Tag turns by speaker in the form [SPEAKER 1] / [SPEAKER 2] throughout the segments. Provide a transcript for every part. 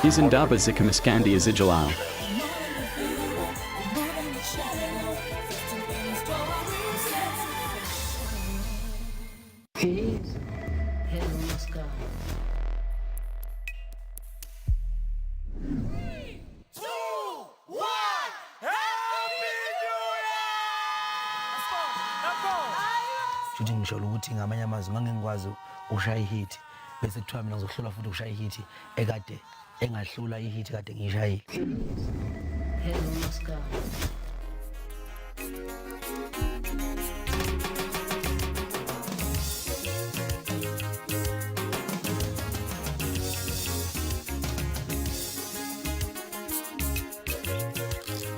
[SPEAKER 1] Izindaba zikaMaskandi Izijalal.
[SPEAKER 2] Futhi ngisho ukuthi ngamanye amazwi ngangengikwazi ushaya ihit bese kuthiwa mina ngizohlula futhi ushaya ihit ekade engahlula ihit kade ngishayile.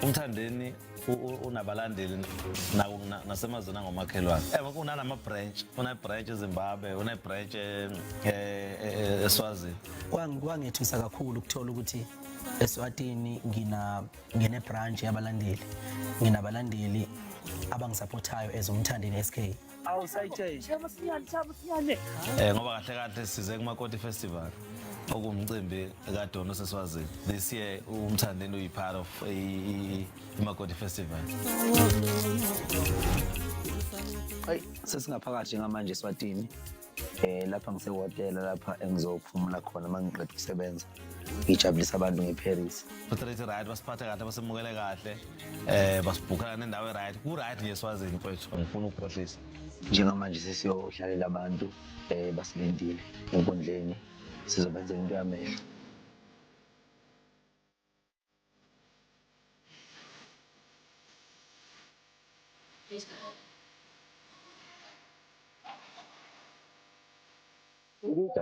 [SPEAKER 3] Umthandeni unabalandeli nasemazweni angomakhelwane. Kunanama branch, una branch eZimbabwe, una branch eSwazini.
[SPEAKER 2] Kwangethisa kakhulu ukuthola ukuthi eSwatini ngine branch yabalandeli. Nginabalandeli abangisupportayo ezomthandeni SK.
[SPEAKER 4] Awusayithe.
[SPEAKER 3] Ngoba kahle size kuMakoti Festival. Okumcimbi kaDono seSwazini. This year umthandeni uyipart of iMakoti Festival.
[SPEAKER 2] Sesingaphakathi ngamanje eSwatini. Lapha ngisehotela lapha engizophumula khona mangiqeda ukusebenza. Ngijabulisa abantu ngeParis.
[SPEAKER 3] Authority right basiphatha kahle basemukele kahle. Basibhukhana nendawo eright. Ku right nje eSwazini mfowethu ngifuna ukukhohlisa.
[SPEAKER 2] Njengamanje sesiyohlalela abantu basilindile enkundleni. Sizobenza into yamehlo.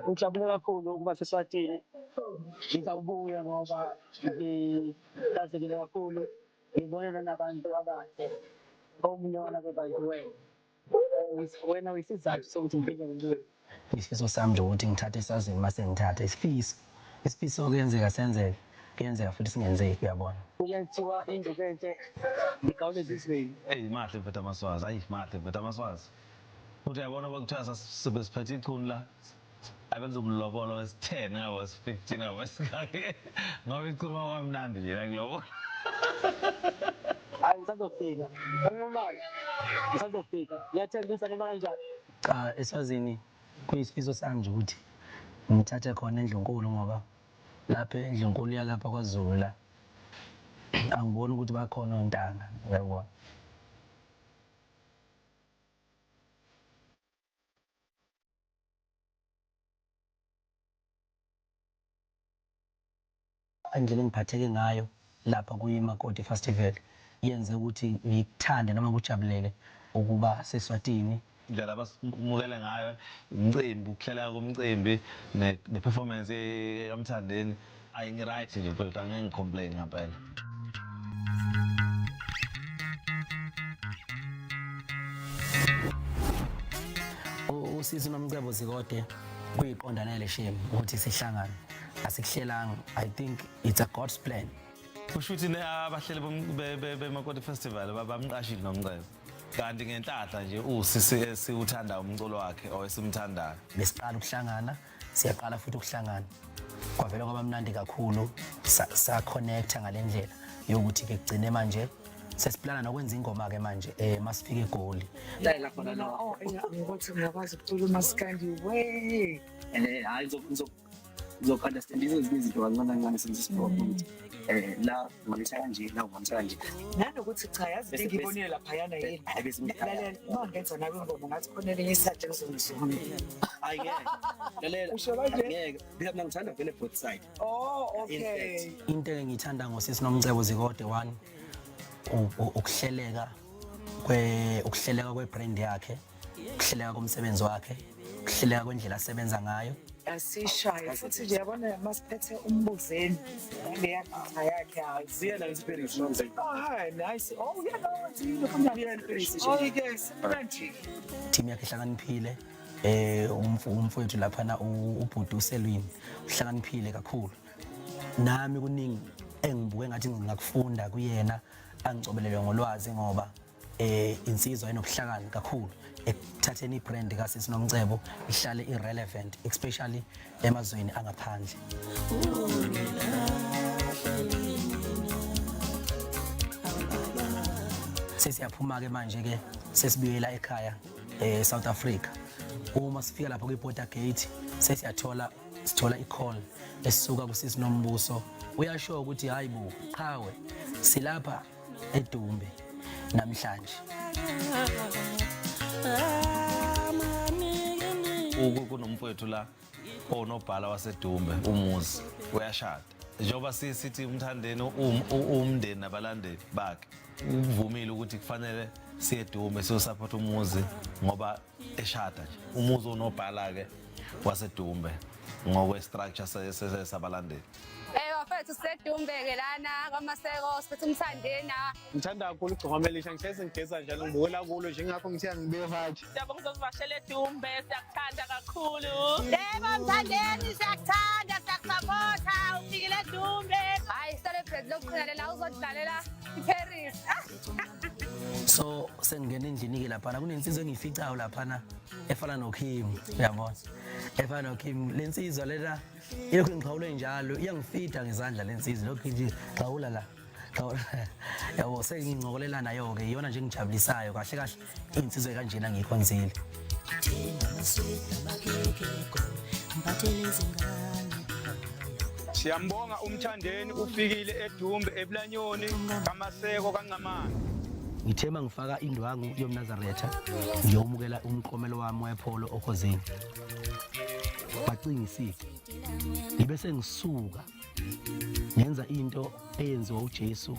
[SPEAKER 4] Ngijabule kakhulu ukuba seSwatini. Ngizawubuya ngoba ngidazekile kakhulu. Ngibonana nabantu abahle. Omunye wana bebantu wena uyisizathu sokuthi ngifike ngibuye.
[SPEAKER 2] Isifiso sami nje ukuthi ngithathe eSwazini mase ngithathe isifiso kuyenzeka senzeke kuyenzeka futhi singenzeki uyabona.
[SPEAKER 4] Kuyathiwa into enhle igawule zizweni.
[SPEAKER 3] Mahle mfethu amaswazi, mahle mfethu amaswazi. Uthi uyabona bakuthiwa sibesiphethe ichunu la. Abenza umlobolo wesi-10 ngawas 15 ngawas kake. Ngoba ichuma kwamnandi nje la ngilobolo.
[SPEAKER 4] Ngisazofika. Ngisazofika. Ngiyathembisa noma kanjani.
[SPEAKER 2] Cha eSwazini kuyisifiso sami nje ukuthi ngithathe khona eNdlunkulu ngoba lapha eNdlunkulu yalapha kwaZulu la angiboni ukuthi bakhona ontanga uyabona. Indlela engiphatheke ngayo lapha kuyiMakoti Festival yenze ukuthi ngikuthande noma ngijabulele ukuba seSwatini.
[SPEAKER 3] Indlela basimukele ngayo umcimbi ukuhlela komcimbi neperformance yamthandeni ayingiright nje mfowethu angeke ngicomplain ngempela.
[SPEAKER 2] Usisi nomcebo Zikode kuyiqondanele shame ukuthi sihlangane asikuhlelanga. I think it's a God's plan.
[SPEAKER 3] Kusho ukuthi abahleli beMakoti Festival bamqashile nomcebo. Kanti ngenhlanhla nje usisi esiuthanda umculo wakhe owesimthandayo.
[SPEAKER 2] Besiqala ukuhlangana, siyaqala futhi ukuhlangana. Kwavela kwaba mnandi kakhulu, sa connecta ngalendlela yokuthi ke kugcine manje sesiplana nokwenza ingoma ke manje masifike eGoli.
[SPEAKER 4] La khona la ukuthi ngiyakwazi ukucula uMaskandi we.
[SPEAKER 2] Hayi understand izinto kancane senzisiphoqa la ngithatha kanje la ngithatha kanje
[SPEAKER 4] nanokuthi cha yazi ngibonile lapha yana yini lalela mangenza nawe ingoma ngathi khona elinye isathe ngizongishona
[SPEAKER 2] lalela
[SPEAKER 4] usho kanje
[SPEAKER 2] ngeke mina ngithanda vele both side.
[SPEAKER 4] Okay
[SPEAKER 2] into engiyithanda ngosisi nomcebo Zikode 1 ukuhleleka kwebrand yakhe, ukuhleleka komsebenzi wakhe, ukuhleleka kwendlela asebenza ngayo.
[SPEAKER 4] Asishaye futhi nje yabona masiphethe umbuzeni ngiyaqha yakhe
[SPEAKER 2] Siya la iParis nonze.
[SPEAKER 4] Nice. Oh yeah, no, ngiyafuna iParis. Oh yes, manje.
[SPEAKER 2] Team yakhe ihlakaniphile umfowethu lapha na ubhuti uSelwini uhlakaniphile kakhulu. Nami kuningi engibuke ngathi ngingakufunda kuyena angicobelele ngolwazi ngoba insizwa enobuhlakani kakhulu ekuthatheni ibrand kaSisi Nomcebo ihlale irrelevant especially emazweni angaphandle. sesiyaphuma ke manje ke sesibuyela ekhaya South Africa. Uma sifika lapho kwi-border gate sithola i-call esisuka kusisi Nombuso. Uyasho ukuthi hayibo qhawe silapha eDumbe namhlanje.
[SPEAKER 3] Kunomfowethu la onobhala waseDumbe umuzi uyashada. Njengoba sithi umthandeni umndeni nabalandeli bakhe uvumile ukuthi kufanele siye eDumbe siyosupport umuzi ngoba eshada nje. Umuzi onobhala ke waseDumbe ngokwe structure sabalandeli.
[SPEAKER 5] Bafethu sedumbe-ke lana kwamaseko siphethe umthandeni.
[SPEAKER 6] Ngithanda kakhulu igqoma elisha ngihlezi ngigeza njalo ngibukela kulo nje ngakho ngithiya ngibuye manje.
[SPEAKER 5] Siyabonga ukuzivakashela eDumbe, siyakuthanda kakhulu. Yebo mthandeni, siyakuthanda, siyakusapotha, ufikile eDumbe. Hayi, celebrate lokugcina la uzodlalela iParis.
[SPEAKER 2] So sengingena endlini ke lapha kunensizwe engiyificayo lapha efana noKim, uyabona. Efana noKim lensizwa lena ilokhu ngiqhawule njalo iyangifida ngezandla lensizwa lokhu nje qhawula la. Yabo sengingcokolela nayo ke iyona nje engijabulisayo kahle kahle insizwe kanjena ngiyikhonzile.
[SPEAKER 6] Siyambonga umthandeni ufikile eDumbe eBulanyoni kamaseko kaNcamane.
[SPEAKER 2] Ngithema ngifaka indwangu yomNazaretha ngiyomukela umqomelo wami wepholo okhozini. Bacingisile. Ngibe sengisuka ngenza into eyenziwa uJesu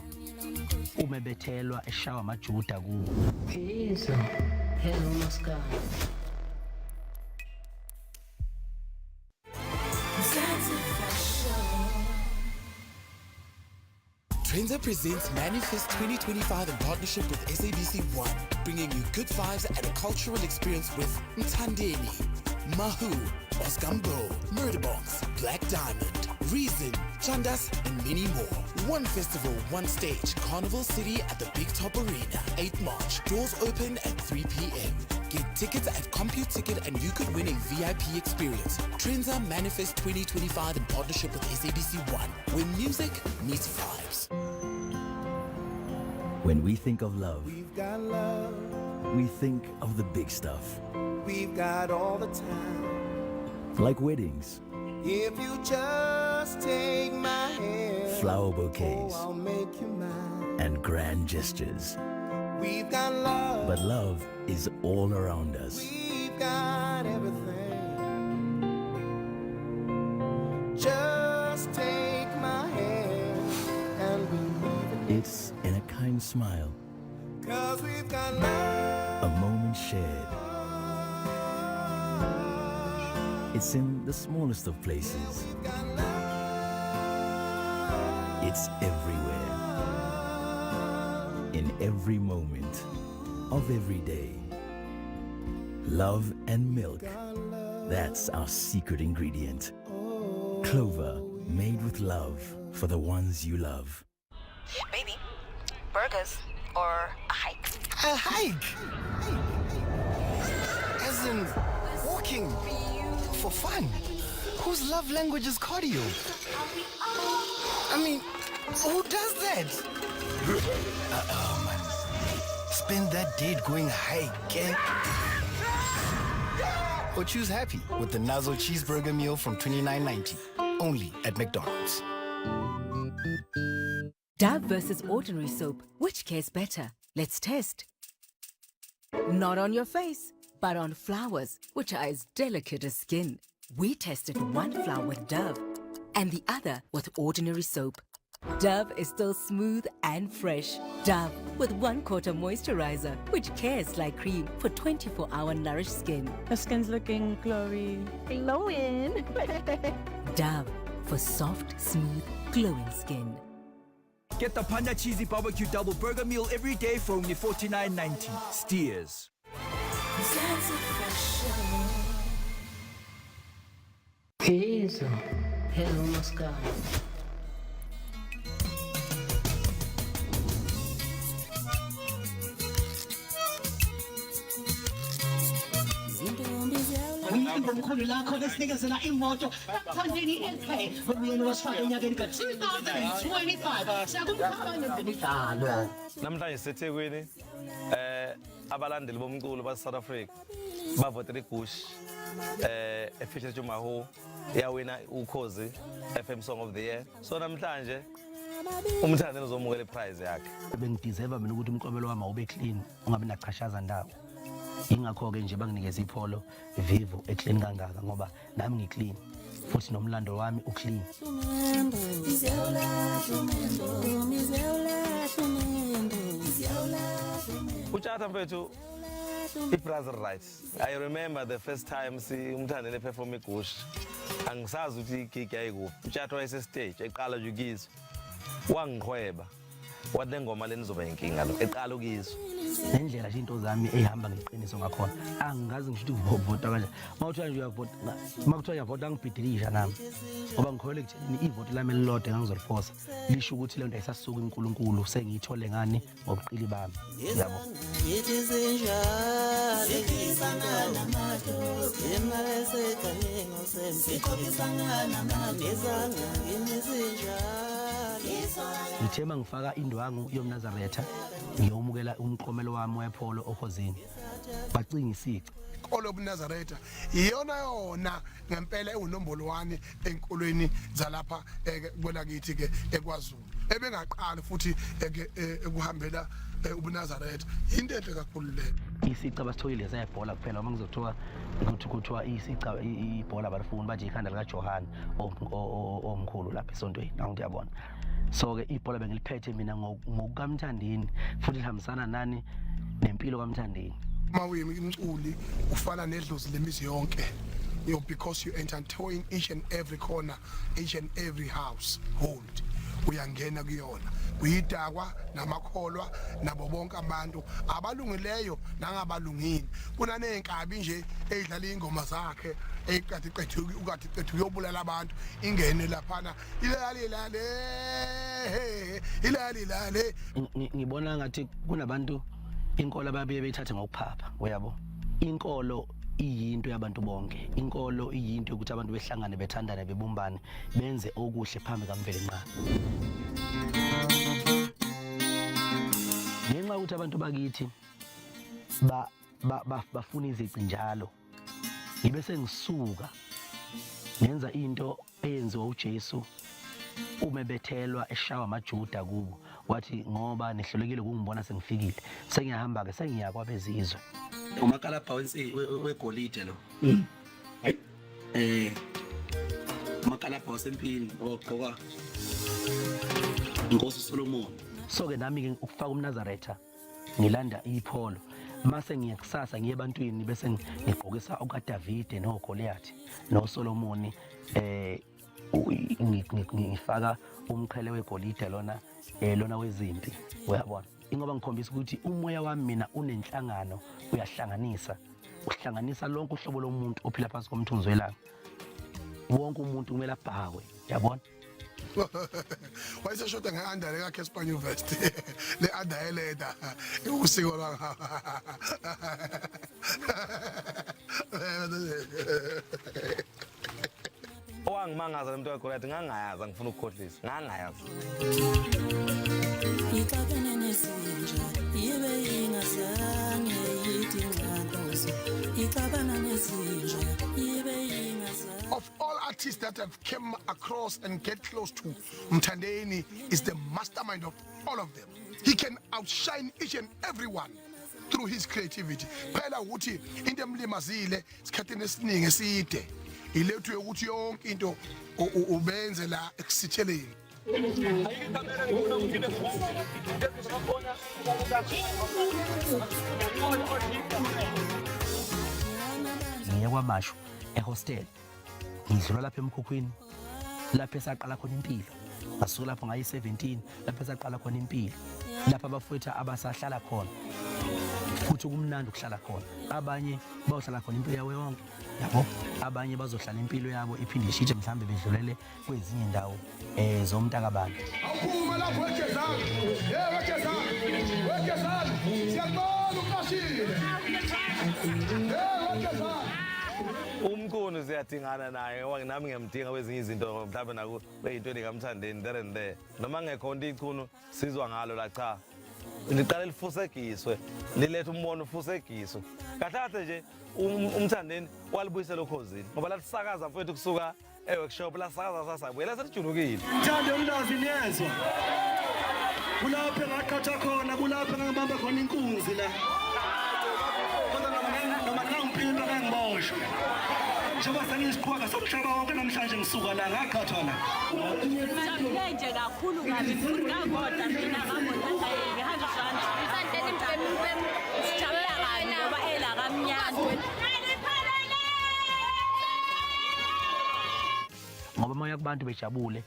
[SPEAKER 2] uma bethelwa eshawa amaJuda kuwo.
[SPEAKER 7] Phezulu, hello maskandi.
[SPEAKER 8] Trenza presents Manifest 2025 in partnership with SABC1, bringing you good vibes and a cultural experience with Mthandeni, Mahu, Oskambo, Murderbox, Black Diamond, Reason, Chandas, and many more. One festival, one stage, Carnival City at the Big Top Arena, 8th March. Doors open at 3 p.m. Get tickets at CompuTicket and you could win a VIP experience. Trenza Manifest 2025 in partnership with SABC1, where music meets vibes.
[SPEAKER 9] When we think of love,
[SPEAKER 10] We've got love,
[SPEAKER 9] we think of the big stuff,
[SPEAKER 10] we've got all the time.
[SPEAKER 9] like weddings,
[SPEAKER 10] If you just take my hand,
[SPEAKER 9] flower bouquets,
[SPEAKER 10] oh, I'll make you mine.
[SPEAKER 9] and grand gestures.
[SPEAKER 10] We've got love,
[SPEAKER 9] But love is all around us.
[SPEAKER 10] we've got everything. Just take my hand and believe in
[SPEAKER 9] It's in a kind smile,
[SPEAKER 10] it, 'cause we've got love.
[SPEAKER 9] a moment shared. It's in the smallest of places.
[SPEAKER 10] We've got love.
[SPEAKER 9] It's everywhere. In every moment of every day. Love and milk. That's our secret ingredient. Clover, made with love for the ones you love.
[SPEAKER 11] Baby, burgers or a hike?
[SPEAKER 10] A hike? As in walking for fun. Whose love language is cardio? I mean, who does that? Man. Spend that date going hiking. Or choose happy with the Nazo cheeseburger meal from $29.90. Only at McDonald's.
[SPEAKER 12] Dove versus ordinary soap. Which cares better? Let's test. Not on your face, but on flowers, which are as delicate as skin. We tested one flower with Dove and the other with ordinary soap. Dove is still smooth and fresh. Dove with 1/4 moisturizer, which cares like cream for 24-hour nourished skin.
[SPEAKER 13] Her skin's looking glowy. Glowing.
[SPEAKER 12] Dove for soft, smooth, glowing skin.
[SPEAKER 14] Get the Panda Cheesy Barbecue Double Burger Meal every day for only $49.90. Steers.
[SPEAKER 7] Phezulu, hello maskandi.
[SPEAKER 15] ngomkhulu la khona sinikezela imoto Mthandeni LK umyeni wasifaka enyakeni ka-2025 siyakumkhaba ngezemidlalo.
[SPEAKER 3] Namhlanje siseThekwini abalandeli bomculo base-South Africa bavotela igushi efeatured Mahu yawina ukhozi FM Song of the Year. So namhlanje umthandeni uzomukela iprize yakhe.
[SPEAKER 2] Bengideserve mina ukuthi umklomelo wami awube clean ungabi naqhashaza ndawo. Ingakho ke nje banginikeza ipholo vivo eclean kangaka ngoba nami ngiclean futhi nomlando wami uclean.
[SPEAKER 3] Uchatha mfethu i-brother rights. I remember the first time umthandeni perform igushi. Angisazi ukuthi igig yayikuphi. Uchatha wayese stage eqala nje ukizwa. Wangikhweba. Wathi ngoma lenizoba inkinga lo eqala ukizwa.
[SPEAKER 2] Nendlela nje into zami ehamba ngeqiniso ngakhona angazi ngisho ukuthi uvota kanje mawuthiwa nje uyavota makuthiwa uyavota ngibhidilisha nami ngoba ngikholele ekutheni ivoti lami elilodwa engizolifosa lisho ukuthi le nto ayisasuka uNkulunkulu sengiyithole ngani ngobuqili bami yabo ngithema ngifaka indwangu yomNazaretha ngiyomukela umklomelo wami wepholo okhozini bacinga isici
[SPEAKER 16] inkolo yobuNazaretha iyona yona ngempela ewunombolo 1 enkolweni zalapha kwelakithi ke eKwaZulu ebengaqala futhi ekuhambela ubuNazaretha into enhle kakhulu le
[SPEAKER 2] isica basithoyile zebhola kuphela uma kuthiwa isica ibhola balifuna baje ikhanda lika Johan omkhulu lapha esontweni nawu ngiyabona so ke ibhola bengiliphethe mina ngokukaMthandeni futhi lihambisana nani nempilo kaMthandeni
[SPEAKER 16] mawuyimi umculi ufana nedlozi lemizi yonke because you entertain each and every corner each and every house hold uyangena kuyona uyidakwa namakholwa nabo bonke abantu abalungileyo nangabalungini kunanenkabi nje edlala ingoma zakhe ekade qethu uyobulala abantu ingene laphana ilali lale
[SPEAKER 2] ngibona ngathi kunabantu inkolo ababuye bethathe ngokuphapha uyabo inkolo iyinto yabantu bonke inkolo iyinto ukuthi abantu behlangane bethandane bebumbane benze okuhle phambi kaMveli nqa ngenxa ukuthi abantu bakithi bafuna izici njalo ngibe sengisuka ngenza into eyenziwa uJesu umebethelwa eshawa amaJuda kubo wathi ngoba nehlulekile ukungibona sengifikile sengiyahamba ke sengiya kwabezizwe umakalabha wegolide lo umakalabha wasempini ogqoka inkosi Solomon so ke nami ke ukufaka uMnazaretha ngilanda ipholo mase ngiyakusasa ngiye ebantwini bese ngigqokisa ukaDavide noGoliath noSolomon ngifaka umqhele wegolide lona wezimpi uyabona ingoba ngikhombisa ukuthi umoya wami mina unenhlangano uhlanganisa lonke uhlobo lomuntu ophila phansi komthunzi welanga wonke umuntu kumele abhakwe yabona
[SPEAKER 16] wayeseshoda ngeandale yakhe eSpan University le andayeleda usiko lwanga
[SPEAKER 3] owangimangaza lento yaGoliath ngangayazi ngifuna ukukhohlisa ngangayazi
[SPEAKER 17] ikabene nesinja yibe ingazange yithi nqandozo ikabana nesinja yibe ingazange.
[SPEAKER 16] Of all artists that have come across and get close to Mthandeni is the mastermind of all of them. He can outshine each and everyone through his creativity. Phela ukuthi into emlimazile isikhathini esiningi eside ilethu ukuthi yonke into ubenze la ekusitheleni.
[SPEAKER 2] Ngiye kwaMashu ehostel ngidlula lapha emkhukhwini lapha esaqala khona impilo basuka lapho ngayi 17 lapha esaqala khona impilo lapha abafowethu abasahlala khona futhi kumnandi ukuhlala khona abanye bayohlala khona impilo yawo yonke yabo abanye bazohlala impilo yabo iphinde ishintshe mhlambe bedlulele kwezinye indawo zomntakabani
[SPEAKER 16] awuphuma lapho wejezana wejezana siyabona uqashile wejezana
[SPEAKER 3] umkhulu siyadingana naye ngoba nami ngiyamdinga kwezinye izinto mhlawumbe naku beyintweni kaMthandeni there and there noma ngekhonto ichunu sizwa ngalo la cha liqale lifusekiswe lilethe umbono ufusekiswe kahle nje uMthandeni walibuyisela ukhosini ngoba lasisakaza mfowethu kusuka workshop lasakaza sasabuye laselijulukile
[SPEAKER 15] Mthando umlazi niyezwa kulapho engaqhatha khona kulapho engibamba khona inkunzi la noma ngangiphinda kangiboshwe njengoba sengisiqhwaka somhlaba wonke namhlanje ngisuka la ngaqhathwa la
[SPEAKER 5] Ngijabule nje kakhulu kabi ngagodla mina ngamodla ngihamba shana Mthandeni mpempe sijabula kabi ngoba ela kamnyama
[SPEAKER 2] ngoba moya kubantu bejabule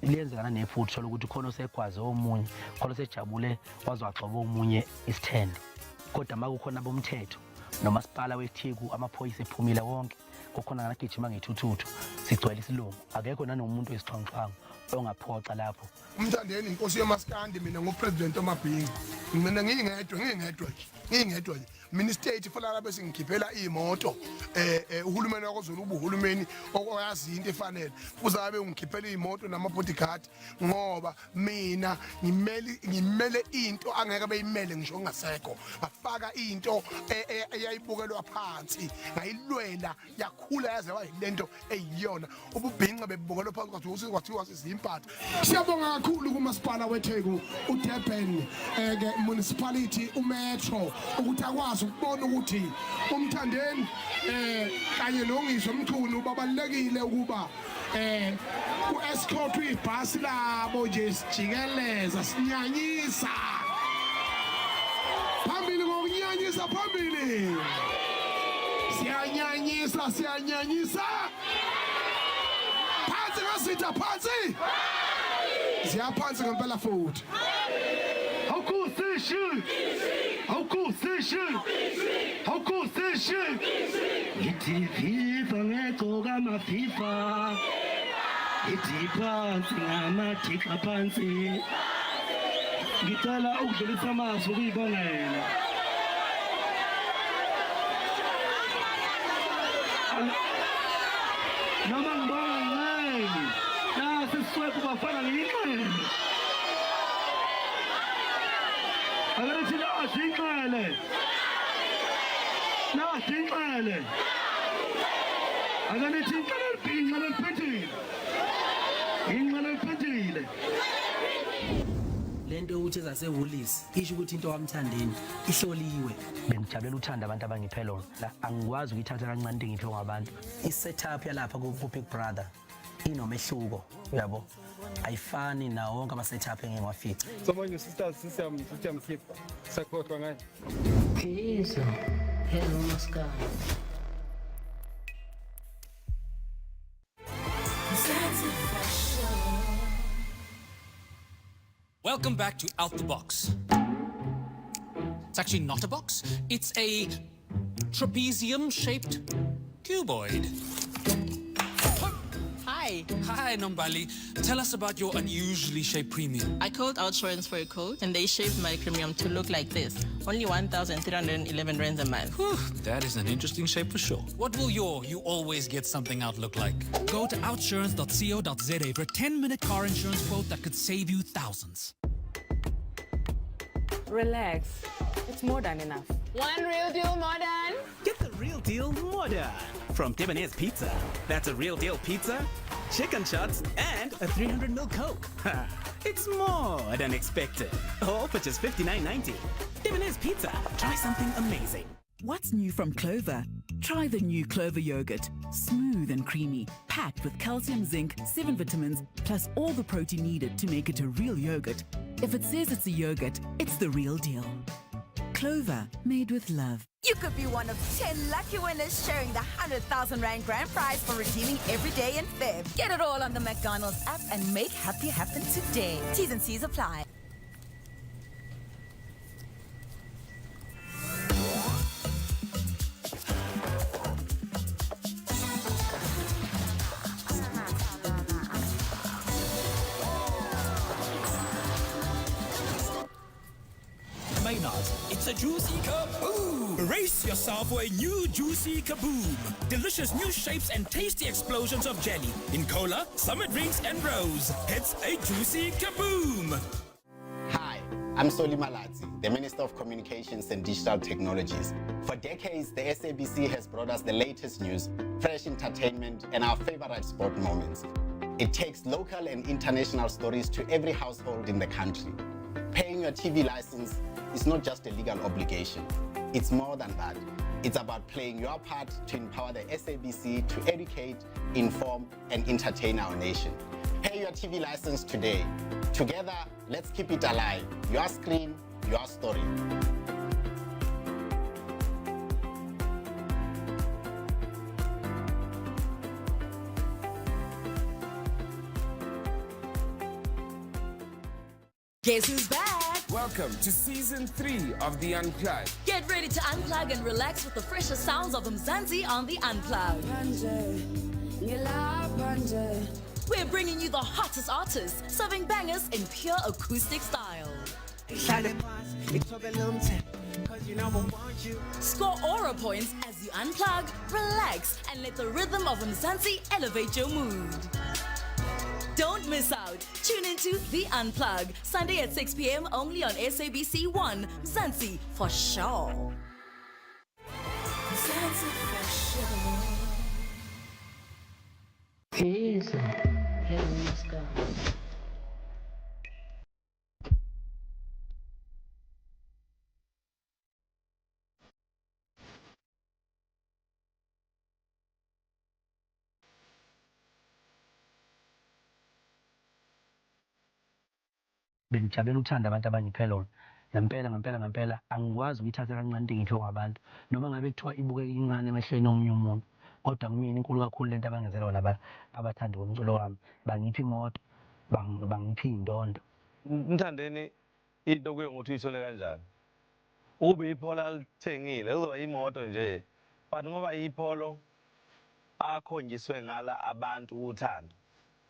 [SPEAKER 2] liyenzekana nefutho lokuthi khona osegwaze omunye khona osejabule wazwagxoba omunye isithende kodwa makukhona bomthetho nomasipala weTheku amaphoyisa ephumile wonke kukhona nganagijima ngethuthuthu sigcwele isilungu akekho nanomuntu oyisixhwanguxhwangu ongaphoxa lapho
[SPEAKER 16] Mthandeni inkosi yamaskandi mina ngupresident omabhingi mina ngingedwa nje mina state falala bese ngikhiphela imoto uhulumeni wakozulu ubuhulumeni oyazi into efanele kuzabe ngikhiphela imoto namabodyguard ngoba mina ngimele into angeke beyimele ngisho ngasekho afaka into eyayibukelwa phansi ngayilwela yakhula yaze wayilento eyiyona ububhinqa bebukelwa phansi kwathiwa sizimpatha siyabonga kakhulu kumasipala weTheku uDurban ke municipality umetro ukuthi akwazi ukubona ukuthi uMthandeni kanye nongiswa Mchunu babalekile ukuba ku-escort ibhasi labo nje sijikeleza sinyanyisa phambili ngokunyanyisa phambili siyanyanyisa phansi ngasitha phansi ziyaphansi ngempela futhi awukusishi ithi FIFA ngegcoka amaFIFA ithi phansi ngamathixha phansi ngicela ukudlulisa amazwi ukuyibongela noma ngibonga ngani nasi siswephu bafana ngiyinxele akerithi nasinxele akerithi inxele liphetile
[SPEAKER 2] lento ukuthi zasewulisi isho ukuthi into kaMthandeni ihloliwe bengijabulela uthanda abantu abangiphe lona la angikwazi ukuyithatha kancane into engiphiwe ngabantu isetup yalapha ku Big Brother inomehluko uyabo ayifani na wonke ama setup engiwafica
[SPEAKER 6] Someone sisters keep support ngayo
[SPEAKER 7] Phezulu hello maskandi
[SPEAKER 18] Welcome back to Out the Box. It's actually not a box. It's a trapezium-shaped cuboid.
[SPEAKER 19] Hi.
[SPEAKER 18] Hi, Nombali. Tell us about your unusually shaped premium.
[SPEAKER 19] I called OUTsurance for a quote, and they shaped my premium to look like this. Only 1,311 rands a month.
[SPEAKER 18] Whew, that is an interesting shape for sure. What will your "you always get something out" look like? Go to outsurance.co.za for a 10-minute car insurance quote that could save you thousands.
[SPEAKER 5] Relax. It's more than enough. One real deal modern.
[SPEAKER 1] Get the real deal modern from Debonair's Pizza. That's a real deal pizza, chicken shots, and a 300ml Coke. It's more than expected. All for just $59.90. Debonair's Pizza. Try something amazing.
[SPEAKER 20] What's new from Clover? Try the new Clover yogurt. Smooth and creamy, packed with calcium, zinc, 7 vitamins, plus all the protein needed to make it a real yogurt. If it says it's a yogurt, it's the real deal. Clover, made with love.
[SPEAKER 21] You could be one of 10 lucky winners sharing the 100,000 Rand grand prize for redeeming every day in Feb. Get it all on the McDonald's app and make happy happen today. T's and C's apply.
[SPEAKER 14] containers. It's a juicy kaboom! Brace yourself for a new juicy kaboom. Delicious new shapes and tasty explosions of jelly in cola, summer drinks, and rose. It's a juicy kaboom!
[SPEAKER 4] Hi, I'm Soli Malatsi, the Minister of Communications and Digital Technologies. For decades, the SABC has brought us the latest news, fresh entertainment, and our favorite sport moments. It takes local and international stories to every household in the country. Paying your TV license is not just a legal obligation. It's more than that. It's about playing your part to empower the SABC to educate, inform, and entertain our nation. Pay your TV license today. Together, let's keep it alive. Your screen, your story.
[SPEAKER 21] Guess who's back?
[SPEAKER 22] Welcome to season 3 of The Unplugged.
[SPEAKER 21] Get ready to unplug and relax with the freshest sounds of Mzansi on The Unplugged. We're bringing you the hottest artists, serving bangers in pure acoustic style. Score aura points as you unplug, relax, and let the rhythm of Mzansi elevate your mood. Don't miss out. Tune into The Unplug, Sunday at 6 p.m. only on SABC 1. Mzansi for sure.
[SPEAKER 17] Mzansi for sure.
[SPEAKER 7] Easy. Hello, Moscow.
[SPEAKER 2] Bengijabulela ukuthanda abantu abangiphe lona. Ngempela angikwazi ukuyithatha kancane into engithiwa ngabantu. Noma ngabe kuthiwa ibukeka incane emehlweni omunye umuntu. Kodwa kumina inkulu kakhulu lento abangenzelwa yona abathandi bomculo wami. Bangipha imoto, bangipha iy'ndondo.
[SPEAKER 3] Mthandeni into kuye ngokuthi uyithole kanjani. Ube iphola alithengile kuzoba imoto nje. But ngoba ipolo akhonjiswe ngala abantu uthando.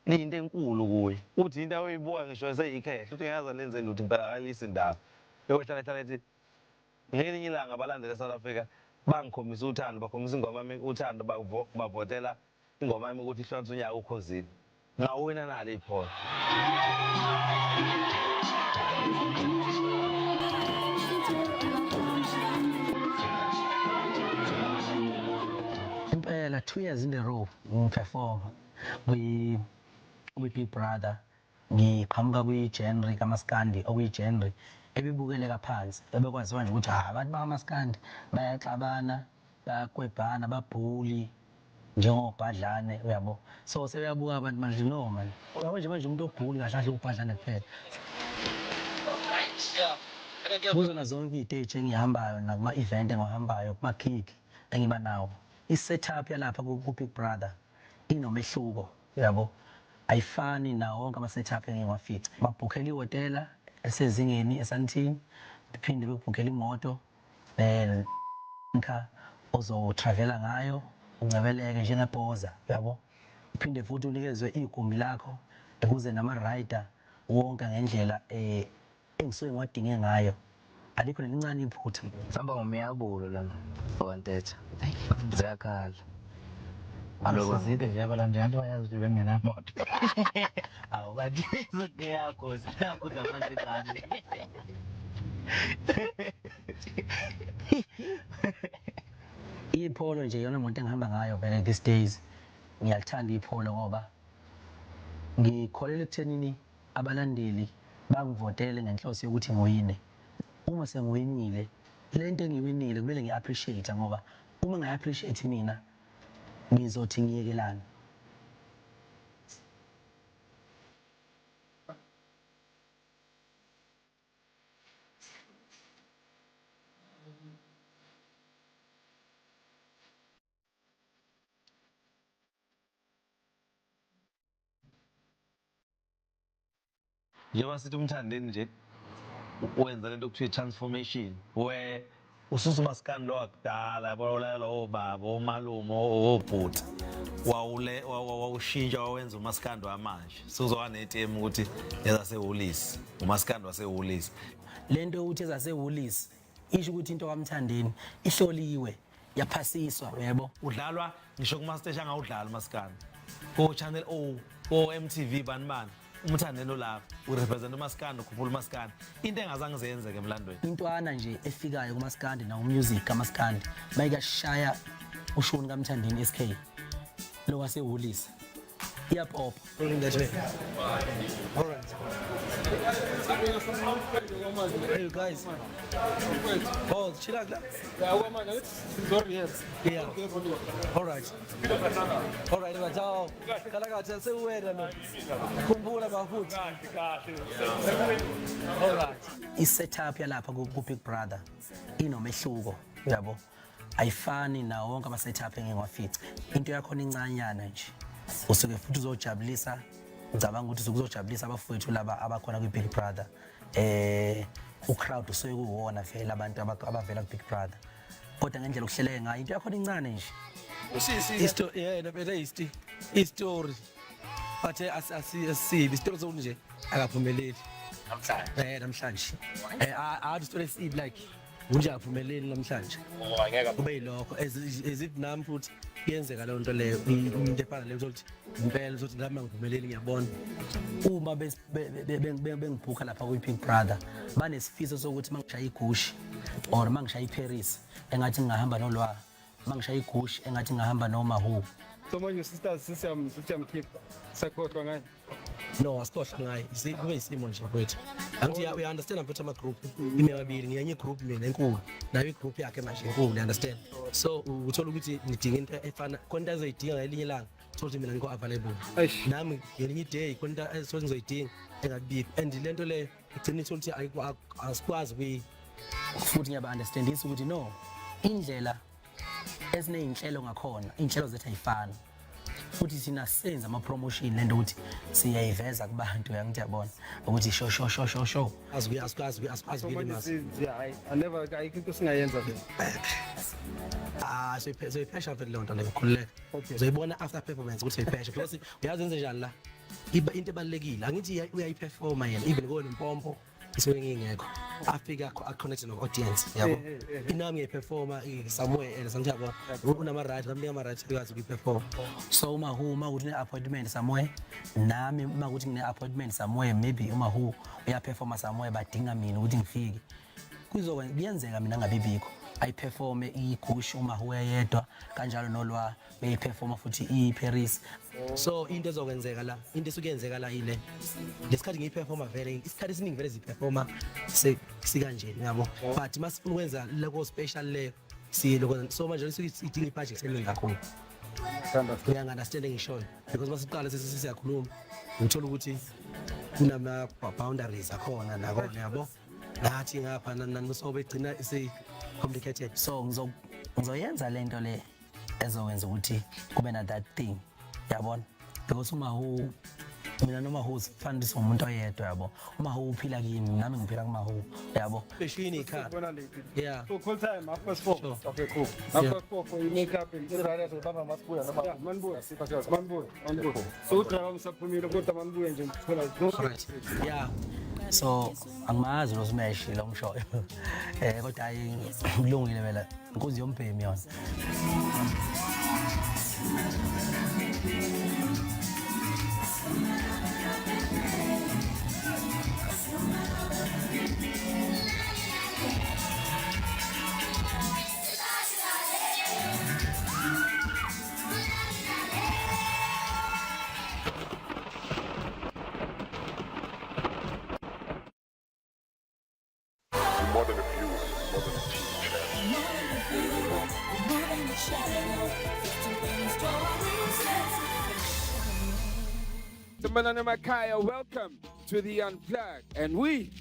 [SPEAKER 3] Into enkulu kuye. Uthi into oyibuka ngisho seyikhehla uthi ngiyaza lenze lutho impela alisi indaba. Yokuhlala ethi ngelinye ilanga abalandeli eSouth Africa bangikhombisa uthando bakhombisa ingoma yami uthando bavotela ingoma yami ukuthi ihlonze unyaka ukhosini. Ngawina nalo iphola.
[SPEAKER 2] Impela 2 years in a row ngiperform with Big Brother. Ngiqhamuka kwi-genre kaMaskandi okuyi-genre ebibukeleka phansi. Ebekwaziwa nje ukuthi abantu bakaMaskandi bayaxabana, bayakwebhana, babhuli njengobhadlane uyabo. So sebeyabuka abantu manje no man. Uyabo nje manje umuntu obhuli kahle kahle ubhadlane kuphela. Kuzona zonke iy'teji engihambayo nakuma-event engihambayo kuma-gig engiba nawo. I-setup yalapha ku-Big Brother inomehluko uyabo. Ayifani nawo wonke ama-setup engiwafica. Babhukhela ihhotela esezingeni eSandton, bephinde bebhukhela imoto ozotravela ngayo ungcebeleke njengebhoza yabo. Uphinde futhi unikezwe igumbi lakho ukuze nama-rider wonke ngendlela engisuke ngiwadinge ngayo. Alikho nelincane iphutha.
[SPEAKER 23] Sihamba ngomiyabulo lana owantetha. Ziyakhala.
[SPEAKER 2] Asizide nje abalandeli abantu bayazi ukuthi bengenamoto.
[SPEAKER 23] Awu kanti ngiyakho yakho ngamanzi kahle.
[SPEAKER 2] Ipolo nje yona umuntu engihamba ngayo vele these days. Ngiyalithanda ipolo ngoba ngikholelwa ekuthenini abalandeli bangivotele ngenhloso yokuthi ngiwine. Uma sengiwinile lento engiwinile kumele ngi-appreciate ngoba uma ngi-appreciate mina ngizothi ngiyekelana.
[SPEAKER 3] Njengoba sithi umthandeni nje wenza lento okuthiwa i-transformation where ususa uMaskandi lo wakudala yabona lo baba omalume obhuti wawushintsha wawenza uMaskandi wamanje. Suzoba netemu ukuthi yeza sehholisi uMaskandi wasehholisi.
[SPEAKER 2] lento uthi ezasehulisi isho ukuthi into kaMthandeni ihloliwe yaphasiswa yebo
[SPEAKER 3] udlalwa ngisho kuma station angawudlala maskandi ko channel O ko MTV banibani uMthandeni olapha urepresent uMaskandi ukhuphula uMaskandi into engazange zenzeke emlandweni
[SPEAKER 2] intwana nje efikayo kuMaskandi na umusic kaMaskandi mayikashaya ushoni kaMthandeni SK lo wasehulisa iyapop rolling that way all right hey guys oh chill out yeah all right batho kala kathi sewena lo khumbula bafuthi all right i-setup yalapha ku Big Brother inomehluko yabo ayifani na wonke ama setup engiwafica into yakho incanyana nje usuke futhi uzojabulisa ngicabanga ukuthi uzokuzojabulisa abafowethu laba abakhona ku Big Brother ucrowd usuke kuwona vele abantu abavela ku Big Brother kodwa ngendlela okuhleleke ngayo into yakho incane nje istory yeah phela istory but asibi istory zonke nje akaphumeleli namhlanje I story is like unje aphumeleli namhlanje angeke kube yilokho as if nami futhi yenzeka le nto leyo into efana leyo ukuthi impela ukuthi nami ngiphumeleli ngiyabona uma bengibhuka lapha ku Big Brother banesifiso sokuthi mangishaya igushi or mangishaya iParis engathi ngahamba nolwa mangishaya igushi engathi ngahamba noMahu
[SPEAKER 6] so manje sisters keep sakhohlwa ngayo
[SPEAKER 2] no asikhohlwa ngayo kube isimo nje mfowethu angithi we understand about ama group imibili ngiyenye group mina enkulu nayo igroup yakhe manje enkulu you understand so uthola ukuthi ngidinga into efana konta azoyidinga ngelinye ilanga thola mina ngiko available nami ngelinye day konta esothi ngizoyidinga engakubikho and lento leyo igcina ukuthi asikwazi futhi ngiyaba understandisa ukuthi no indlela esineyinhlelo ngakhona inhlelo zethu ayifani futhi sina senza ama promotion lento ukuthi siyayiveza kubantu yangithi yabona ukuthi show asikazi
[SPEAKER 6] I never ayikho singayenza vele
[SPEAKER 2] so iphesha vele lonto leyo khululeka uzoyibona after performance ukuthi iphesha because uyazenza njani la into ebalekile angithi uyayiperforma yena even koLimpopo isuke ngingekho afika aconnect no audience yabo inami ngiyiperforma somewhere else ngiyabona unama right ngamnika ama right because uyiperform so uma ukuthi ne appointment somewhere nami uma ukuthi ngine appointment somewhere maybe uma uyaperforma somewhere badinga mina ukuthi ngifike kuyenzeka mina ngabibikho ayiperforme igushi uma uyedwa kanjalo nolwa beyiperforma futhi iParis so into ezokwenzeka la into esukuyenzeka la ile lesikhathi ngiyiperforma vele isikhathi esiningi vele ziperforma sikanjeni yabo but masifuna ukwenza leko special le siyilo so manje idinga ibudget elinye kakhulu understand ngisho because masiqala sesiyakhuluma ngithola ukuthi kunama boundaries akhona nako yabo nathi ngapha nanisobe egcina complicated so ngizoyenza lento le ezowenza ukuthi kube na that thing yabona because mina noma sifandisa umuntu oyedwa yabo uma uphila kimi nami ngiphila kumahu yabo beshini ikhaya yeah
[SPEAKER 6] so call time 4:30 okay cool 4:30 for you make up and right so baba masibuya noma manbuya manbuya so udrama msaphumile kodwa manbuya nje
[SPEAKER 2] right yeah so angimazi lo smash lo mshoyo kodwa hayi kulungile vela inkosi yombhemi yona
[SPEAKER 8] More than a few, more than a
[SPEAKER 22] Manana Makaya, welcome to the Unplugged, and we